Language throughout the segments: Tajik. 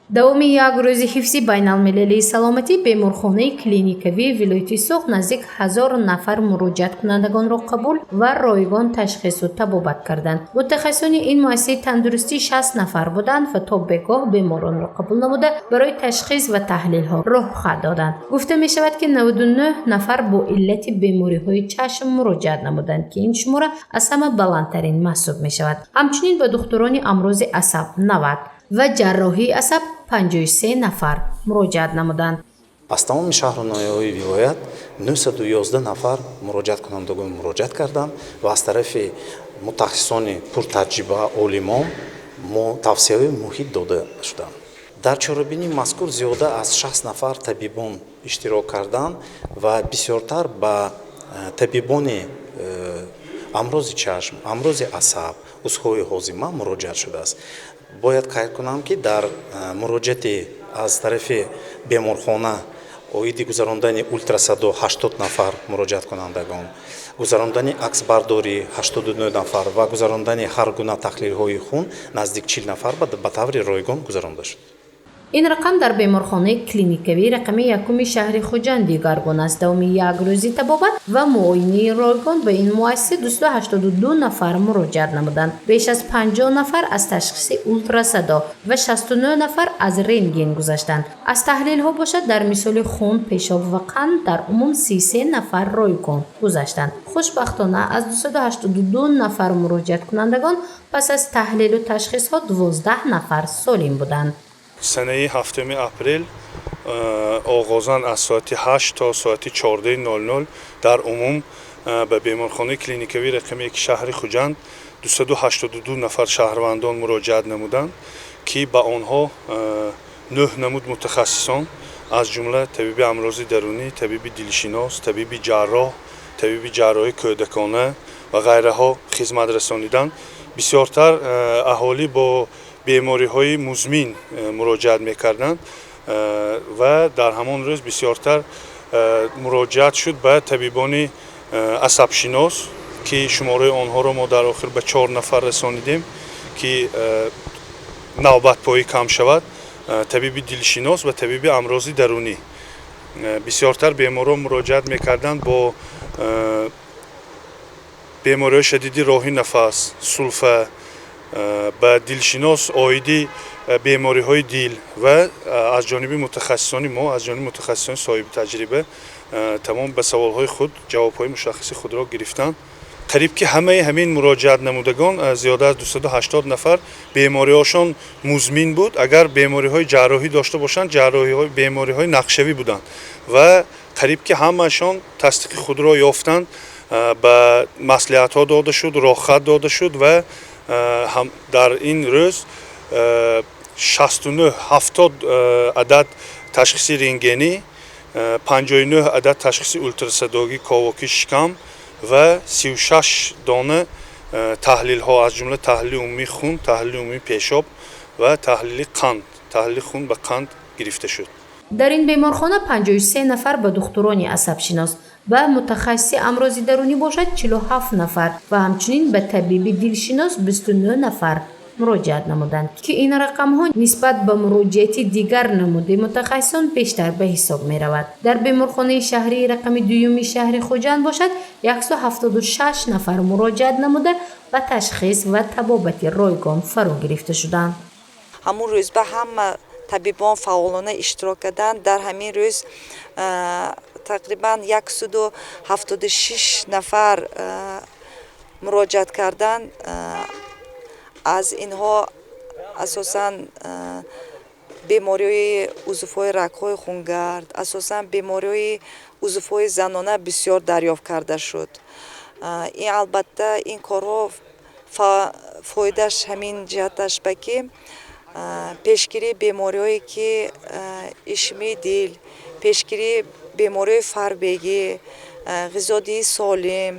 давоми як рӯзи ҳифзи байналмилалии саломатӣ беморхонаи клиникавии вилояти Соғ наздик 1000 нафар муроҷиаткунандагонро қабул ва ройгон ташхису табобат карданд. мутахассисони ин муассисаи тандурустӣ 60 нафар буданд ва то бегоҳ беморонро қабул намуда барои ташхис ва таҳлилҳо роҳхат доданд. гуфта мешавад ки 99 нафар бо иллати бемориҳои чашм муроҷиат намуданд ки ин шумора аз ҳама баландтарин маҳсуб мешавад. ҳамчунин ба духтурони амрози асаб 90 ва ҷарроҳии асаб 53 нафар муроҷиат намуданд. аз тамоми шаҳрноҳияҳои вилоят 911 нафар муроҷиаткунандагон муроҷиат карданд ва аз тарафи мутахассисони пуртаҷриба олимон тавсияҳои муҳит дода шуданд. дар чорабинии мазкур зиёда аз 60 нафар табибон иштирок карданд ва бисёртар ба табибони амрози чашм, амрози асаб, узҳои ҳозима муроҷиат шудааст. бояд қайд кунам ки дар муроҷиати аз тарафи беморхона оиди гузарондани ультрасадо 80 нафар муроҷиаткунандагон, гузарондани аксбардорӣ 89 нафар ва гузарондани ҳар гуна таҳлилҳои хун наздик 40 нафар ба таври ройгон гузаронда шуд. ин рақам дар беморхонаи клиникавии рақами якуми шаҳри Хуҷанд дигаргун аст. давоми як рӯзи табобат ва муоинии ройгон ба ин муассиса 282 нафар муроҷиат намуданд. беш аз 50 нафар аз ташхиси ултрасадо ва 69 нафар аз рентген гузаштанд. аз таҳлилҳо бошад дар мисоли хун, пешоб ва қанд дар умум 33 нафар ройгон гузаштанд. хушбахтона аз 282 нафар муроҷиаткунандагон пас аз таҳлилу ташхисҳо 12 нафар солим буданд. санаи 7 апрел оғозан аз соати 8 то соати 14:00 дар умум ба беморхонаи клиникавии рақами шаҳри Хуҷанд 282 нафар шаҳрвандон муроҷиат намуданд ки ба онҳо 9 намуд мутахассисон аз ҷумла табиби амрози дарунӣ, табиби дилшинос, табиби ҷарроҳ, табиби ҷарроҳии кӯдакона ва ғайраҳо хизмат расониданд. бисёртар аҳолӣ бо бемориҳои музмин муроҷиат мекарданд ва дар ҳамон рӯз бисёртар муроҷиат шуд ба табибони асабшинос ки шумораи онҳоро мо дар охир ба 4 нафар расонидем ки навбатпоӣ кам шавад, табиби дилшинос ва табиби амрози дарунӣ. бисёртар беморон муроҷиат мекарданд бо бемориҳои шадиди роҳи нафас, сулфа, ба дилшинос оиди бемориҳои дил ва аз ҷониби мутахассисони мо, аз ҷониби мутахассисони соҳиби таҷриба тамом ба саволҳои худ ҷавобҳои мушаххиси худро гирифтанд. қариб ки ҳамаи ҳамин муроҷиат намудагон зиёда аз 280 нафар бемориҳошон музмин буд. агар бемориҳои ҷарроҳӣ дошта бошанд, бемориҳои нақшавӣ буданд ва қариб ки ҳамаашон тасдиқи худро ёфтанд. ба маслиҳатҳо дода шуд, роҳхат дода шуд ва дар ин рӯз 69-70 адад ташхиси рентгенӣ, 59 адад ташхиси ультрасадоги ковоки шикам ва 36 дона таҳлилҳо аз ҷумла таҳлили умумии хун, таҳлили умумии пешоб ва таҳлили қанд, таҳлили хун ба қанд гирифта шуд. дар ин беморхона 53 нафар ба духтурони асабшинос ба мутахассиси амрози дарунӣ бошад 47 нафар ва ҳамчунин ба табиби дилшинос 29 нафар муроҷиат намуданд ки ин рақамҳо нисбат ба муроҷиати дигар намуди мутахассисон бештар ба ҳисоб меравад. дар беморхонаи шаҳрии рақами дуюми шаҳри Хуҷанд бошад 176 нафар муроҷиат намуда ба ташхис ва табобати ройгон фаро гирифта шуданд. ҳамун рӯз ба ҳама табибон фаъолона иштирок карданд. дар ҳамин рӯз тақрибан 176 нафар муроҷиат карданд. аз инҳо асосан бемориҳои узвҳои рагҳои хунгард, асосан бемориҳои узвҳои занона бисёр дарёфт карда шуд. ин албатта ин корҳо фоидаш ҳамин ҷиҳаташ ба ки пешгирии бемориҳое ки ишмии дил, пешгирии бемориҳои фарбегӣ, ғизодии солим,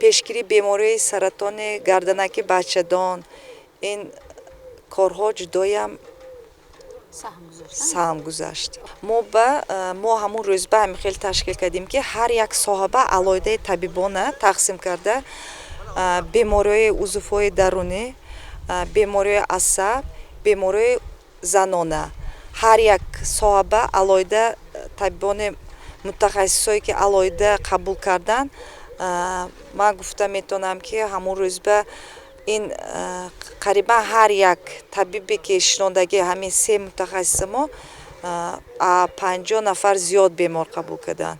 пешгирии бемориҳои саратони гарданаки бачадон, ин корҳо ҷудоям саҳм гузашт. мо ҳамун рӯз ба ҳамин хел ташкил кардем ки ҳар як соҳаба алоҳидаи табибона тақсим карда бемориҳои узвҳои дарунӣ, бемориҳои асаб, бемориҳои занона ҳар як соҳаба алоҳида табибони мутахассисое ки алоҳида қабул кардан ман гуфта метавонам ки ҳамун рӯзба ин қарибан ҳар як табибе ки шинодаги ҳамин се мутахассиси мо 50 нафар зиёд бемор қабул карданд.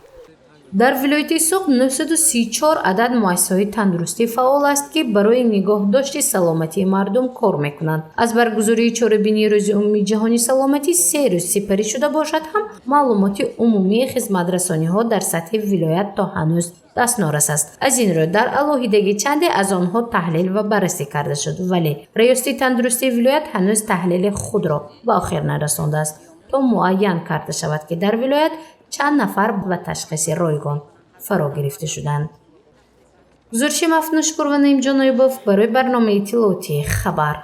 дар вилояти суғд 934 адад муассисаҳои тандурустӣ фаъол аст ки барои нигоҳдошти саломатии мардум кор мекунанд. аз баргузории чорабинии рӯзи умумии ҷаҳонии саломатӣ 3 рӯз сипарӣ шуда бошад ҳам маълумоти умумии хизматрасониҳо дар сатҳи вилоят то ҳанӯз дастнорас аст. аз ин рӯ дар алоҳидагӣ чанде аз онҳо таҳлил ва баррасӣ карда шуд, вале раёсати тандурустии вилоят ҳанӯз таҳлили худро ба охир нарасондааст то муайян карда шавад ки дар вилоят чанд нафар ба ташхиси ройгон фаро гирифта шуданд. гузориши Мафнушпур ва Наимҷон Оюбов барои барномаи иттилоотии хабар.